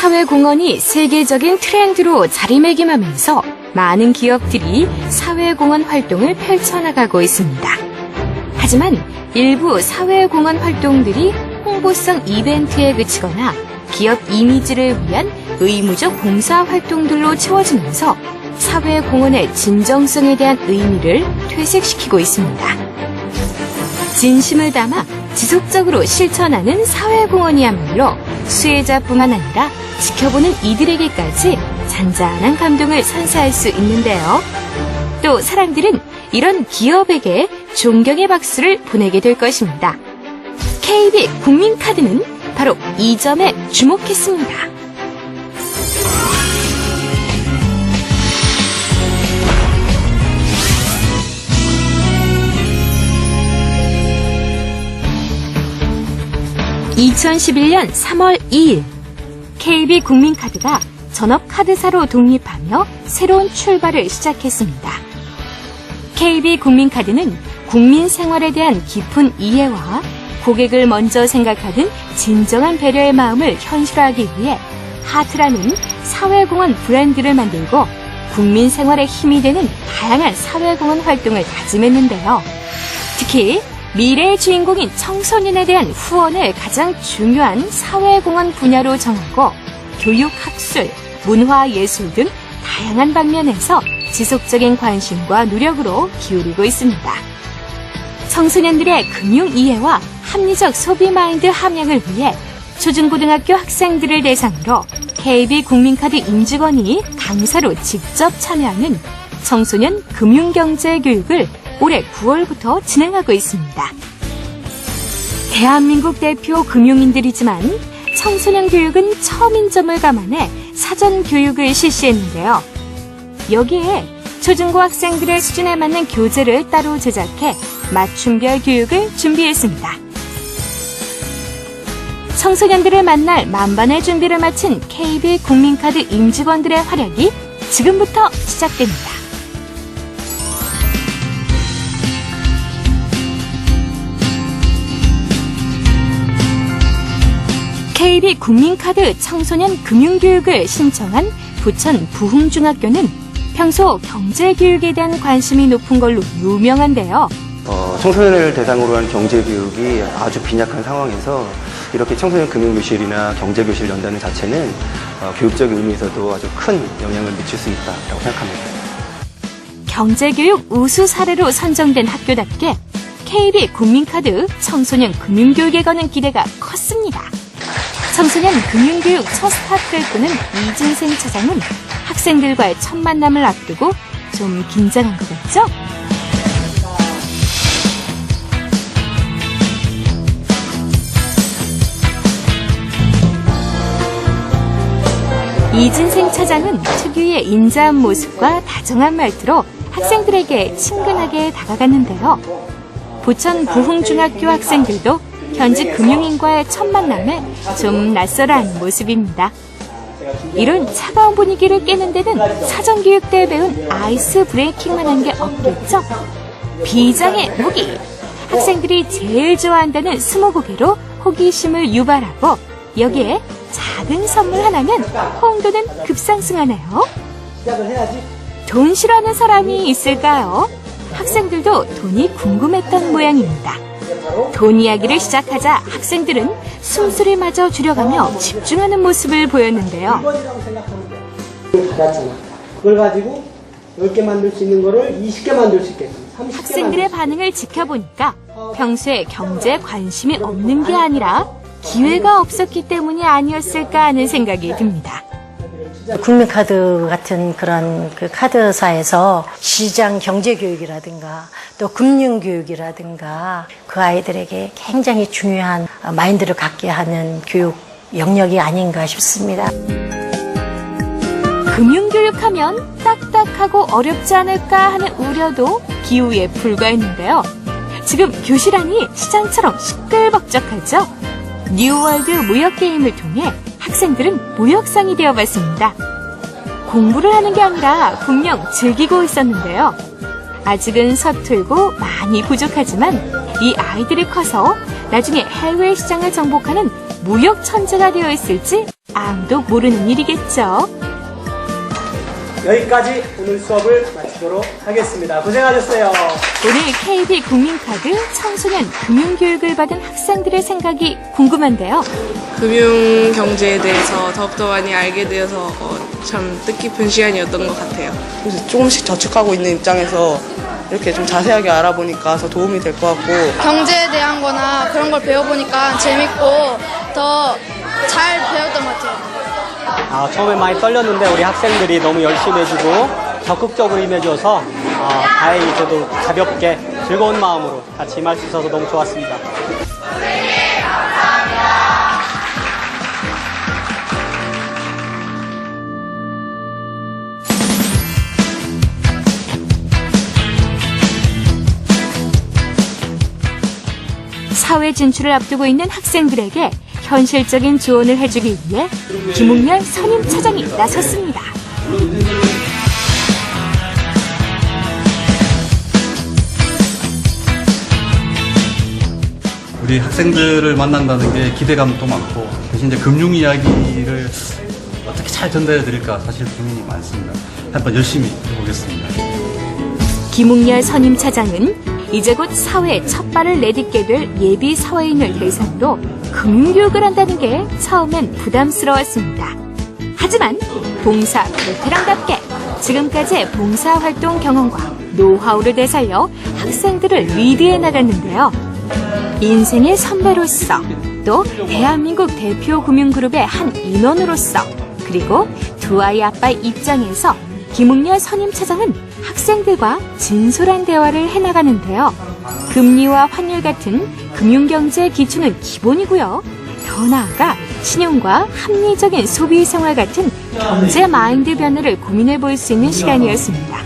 사회공헌이 세계적인 트렌드로 자리매김하면서 많은 기업들이 사회공헌 활동을 펼쳐나가고 있습니다. 하지만 일부 사회공헌 활동들이 홍보성 이벤트에 그치거나 기업 이미지를 위한 의무적 봉사활동들로 채워지면서 사회공헌의 진정성에 대한 의미를 퇴색시키고 있습니다. 진심을 담아 지속적으로 실천하는 사회공헌이야말로 수혜자뿐만 아니라 지켜보는 이들에게까지 잔잔한 감동을 선사할 수 있는데요. 또 사람들은 이런 기업에게 존경의 박수를 보내게 될 것입니다. KB 국민카드는 바로 이 점에 주목했습니다. (2011년 3월 2일) KB 국민카드가 전업카드사로 독립하며 새로운 출발을 시작했습니다. KB 국민카드는 국민 생활에 대한 깊은 이해와 고객을 먼저 생각하는 진정한 배려의 마음을 현실화하기 위해 하트라는 사회공헌 브랜드를 만들고 국민 생활에 힘이 되는 다양한 사회공헌 활동을 다짐했는데요. 특히 미래의 주인공인 청소년에 대한 후원을 가장 중요한 사회공헌 분야로 정하고 교육, 학술, 문화, 예술 등 다양한 방면에서 지속적인 관심과 노력으로 기울이고 있습니다. 청소년들의 금융 이해와 합리적 소비 마인드 함양을 위해 초중고등학교 학생들을 대상으로 KB 국민카드 임직원이 강사로 직접 참여하는 청소년 금융경제 교육을 올해 9월부터 진행하고 있습니다. 대한민국 대표 금융인들이지만 청소년 교육은 처음인 점을 감안해 사전 교육을 실시했는데요. 여기에 초중고 학생들의 수준에 맞는 교재를 따로 제작해 맞춤별 교육을 준비했습니다. 청소년들을 만날 만반의 준비를 마친 KB 국민카드 임직원들의 활약이 지금부터 시작됩니다. KB 국민카드 청소년 금융교육을 신청한 부천 부흥중학교는 평소 경제교육에 대한 관심이 높은 걸로 유명한데요. 청소년을 대상으로 한 경제교육이 아주 빈약한 상황에서 이렇게 청소년 금융교실이나 경제교실을 연다는 자체는 교육적인 의미에서도 아주 큰 영향을 미칠 수 있다고 생각합니다. 경제교육 우수 사례로 선정된 학교답게 KB 국민카드 청소년 금융교육에 거는 기대가 컸습니다. 청소년 금융교육 첫 스타트를 끄는 이진생 차장은 학생들과의 첫 만남을 앞두고 좀 긴장한 것 같죠? 이진생 차장은 특유의 인자한 모습과 다정한 말투로 학생들에게 친근하게 다가갔는데요. 부천 부흥중학교 학생들도 현지 금융인과의 첫 만남에 좀 낯설어하는 모습입니다. 이런 차가운 분위기를 깨는 데는 사전교육 때 배운 아이스 브레이킹만 한 게 없겠죠? 비장의 무기! 학생들이 제일 좋아한다는 스무고개로 호기심을 유발하고 여기에 작은 선물 하나면 홍도는 급상승하네요. 돈 싫어하는 사람이 있을까요? 학생들도 돈이 궁금했던 모양입니다. 돈 이야기를 시작하자 학생들은 숨소리마저 줄여가며 집중하는 모습을 보였는데요. 받았잖아. 그걸 가지고 10개 만들 수 있는 거를 20개 만들 수 있겠지. 학생들의 반응을 지켜보니까 평소에 경제에 관심이 없는 게 아니라 기회가 없었기 때문이 아니었을까 하는 생각이 듭니다. 국민카드 같은 그런 그 카드사에서 시장 경제교육이라든가 또 금융교육이라든가 그 아이들에게 굉장히 중요한 마인드를 갖게 하는 교육 영역이 아닌가 싶습니다. 금융교육하면 딱딱하고 어렵지 않을까 하는 우려도 기우에 불과했는데요. 지금 교실 안이 시장처럼 시끌벅적하죠? 뉴월드 무역게임을 통해 학생들은 무역상이 되어봤습니다. 공부를 하는 게 아니라 분명 즐기고 있었는데요. 아직은 서툴고 많이 부족하지만 이 아이들이 커서 나중에 해외 시장을 정복하는 무역 천재가 되어 있을지 아무도 모르는 일이겠죠. 여기까지 오늘 수업을 마치도록 하겠습니다. 고생하셨어요. 오늘 KB 국민카드 청소년 금융교육을 받은 학생들의 생각이 궁금한데요. 금융 경제에 대해서 더욱더 많이 알게 되어서 참 뜻깊은 시간이었던 것 같아요. 그래서 조금씩 저축하고 있는 입장에서 이렇게 좀 자세하게 알아보니까 더 도움이 될 것 같고 경제에 대한 거나 그런 걸 배워보니까 재밌고 더 잘 배웠던 것 같아요. 처음에 많이 떨렸는데 우리 학생들이 너무 열심히 해주고 적극적으로 임해줘서 다행히 저도 가볍게 즐거운 마음으로 같이 임할 수 있어서 너무 좋았습니다. 사회 진출을 앞두고 있는 학생들에게 현실적인 조언을 해주기 위해 김웅열 선임 차장이 나섰습니다. 우리 학생들을 만난다는 게 기대감도 많고 대신 이제 금융 이야기를 어떻게 잘 전달해 드릴까 사실 고민이 많습니다. 한번 열심히 해보겠습니다. 김웅열 선임 차장은 이제 곧 사회에 첫 발을 내딛게 될 예비 사회인을 대상으로 금융교육을 한다는 게 처음엔 부담스러웠습니다. 하지만 봉사 베테랑답게 지금까지의 봉사활동 경험과 노하우를 되살려 학생들을 리드해 나갔는데요. 인생의 선배로서 또 대한민국 대표 금융그룹의 한 인원으로서 그리고 두 아이 아빠의 입장에서 김웅열 선임 차장은 학생들과 진솔한 대화를 해나가는데요. 금리와 환율 같은 금융경제의 기초는 기본이고요. 더 나아가 신용과 합리적인 소비 생활 같은 경제 마인드 변화를 고민해 볼 수 있는 시간이었습니다.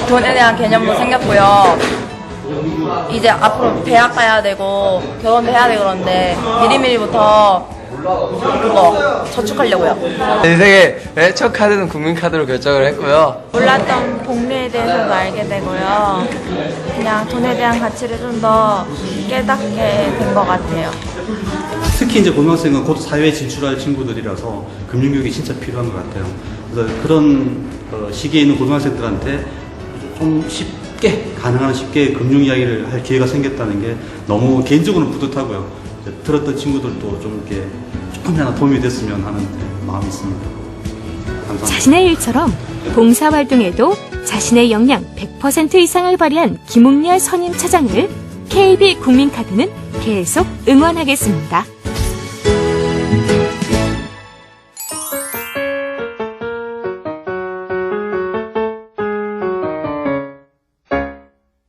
돈에 대한 개념도 생겼고요. 이제 앞으로 대학 가야 되고 결혼도 해야 되고 그런데 미리미리부터 그거 저축하려고요. 인생의 첫 카드는 국민카드로 결정을 했고요. 몰랐던 복리에 대해서도 알게 되고요. 그냥 돈에 대한 가치를 좀 더 깨닫게 된 것 같아요. 특히 이제 고등학생은 곧 사회에 진출할 친구들이라서 금융교육이 진짜 필요한 것 같아요. 그래서 그런 시기에 있는 고등학생들한테 좀 쉽게 가능한 쉽게 금융 이야기를 할 기회가 생겼다는 게 너무 개인적으로는 뿌듯하고요. 들었던 친구들도 좀 이렇게 조금이나마 도움이 됐으면 하는 마음이 있습니다. 감사합니다. 자신의 일처럼 봉사활동에도 자신의 역량 100% 이상을 발휘한 김웅열 선임 차장을 KB 국민카드는 계속 응원하겠습니다.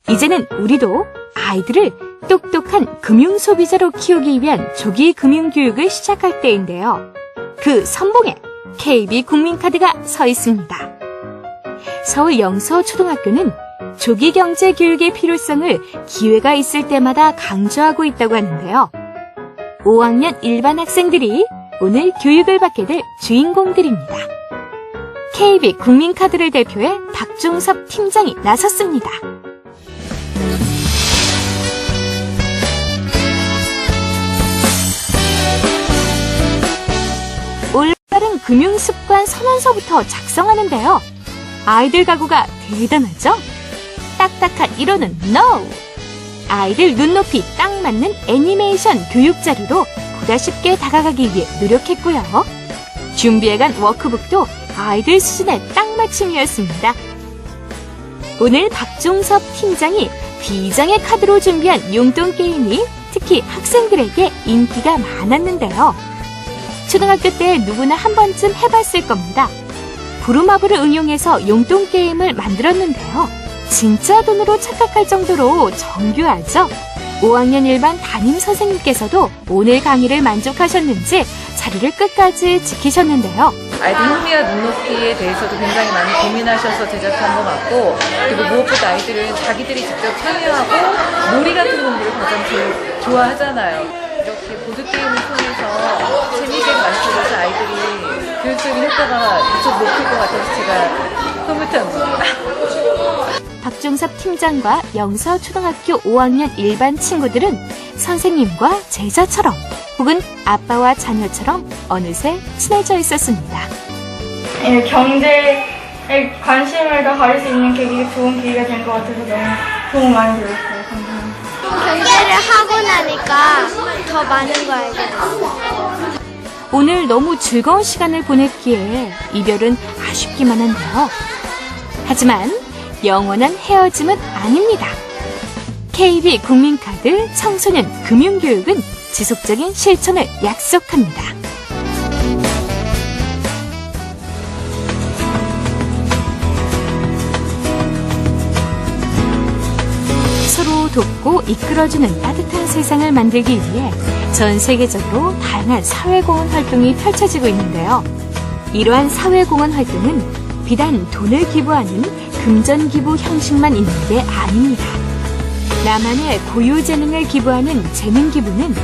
이제는 우리도 아이들을 똑똑한 금융 소비자로 키우기 위한 조기 금융 교육을 시작할 때인데요. 그 선봉에 KB 국민카드가 서 있습니다. 서울 영서초등학교는 조기 경제 교육의 필요성을 기회가 있을 때마다 강조하고 있다고 하는데요. 5학년 일반 학생들이 오늘 교육을 받게 될 주인공들입니다. KB 국민카드를 대표해 박종섭 팀장이 나섰습니다. 올바른 금융습관 선언서부터 작성하는데요. 아이들 각오가 대단하죠? 딱딱한 1호는 NO! 아이들 눈높이 딱 맞는 애니메이션 교육 자료로 보다 쉽게 다가가기 위해 노력했고요. 준비해간 워크북도 아이들 수준에 딱 맞춤이었습니다. 오늘 박종섭 팀장이 비장의 카드로 준비한 용돈 게임이 특히 학생들에게 인기가 많았는데요. 초등학교 때 누구나 한 번쯤 해봤을 겁니다. 부루마블을 응용해서 용돈 게임을 만들었는데요. 진짜 돈으로 착각할 정도로 정교하죠? 5학년 일반 담임 선생님께서도 오늘 강의를 만족하셨는지 자리를 끝까지 지키셨는데요. 아이들 흥미와 눈높이에 대해서도 굉장히 많이 고민하셔서 제작한 것 같고, 그리고 무엇보다 아이들은 자기들이 직접 참여하고 놀이 같은 공부를 가장 제일 좋아하잖아요. 이렇게 보드게임을 통해서 재미있게 가르쳐줘서 아이들이 교육적인 효과가 무척 높을 것 같아서 제가 흐뭇합니다. 박종섭 팀장과 영서초등학교 5학년 일반 친구들은 선생님과 제자처럼 혹은 아빠와 자녀처럼 어느새 친해져 있었습니다. 경제에 관심을 더 가질 수 있는 좋은 계기가 된 것 같아서 너무 도움 많이 들었어요. 감사합니다. 경제를 하고 나니까 더 많은 거 알게 됐어요. 오늘 너무 즐거운 시간을 보냈기에 이별은 아쉽기만 한데요. 하지만 영원한 헤어짐은 아닙니다. KB 국민카드 청소년 금융교육은 지속적인 실천을 약속합니다. 서로 돕고 이끌어주는 따뜻한 세상을 만들기 위해 전 세계적으로 다양한 사회공헌 활동이 펼쳐지고 있는데요. 이러한 사회공헌 활동은 비단 돈을 기부하는 금전기부 형식만 있는 게 아닙니다. 나만의 고유 재능을 기부하는 재능기부는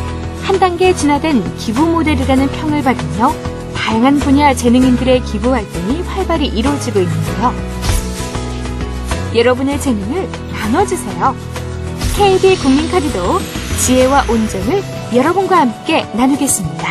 한 단계 진화된 기부 모델이라는 평을 받으며 다양한 분야 재능인들의 기부 활동이 활발히 이루어지고 있는데요. 여러분의 재능을 나눠주세요. KB 국민카드도 지혜와 온정을 여러분과 함께 나누겠습니다.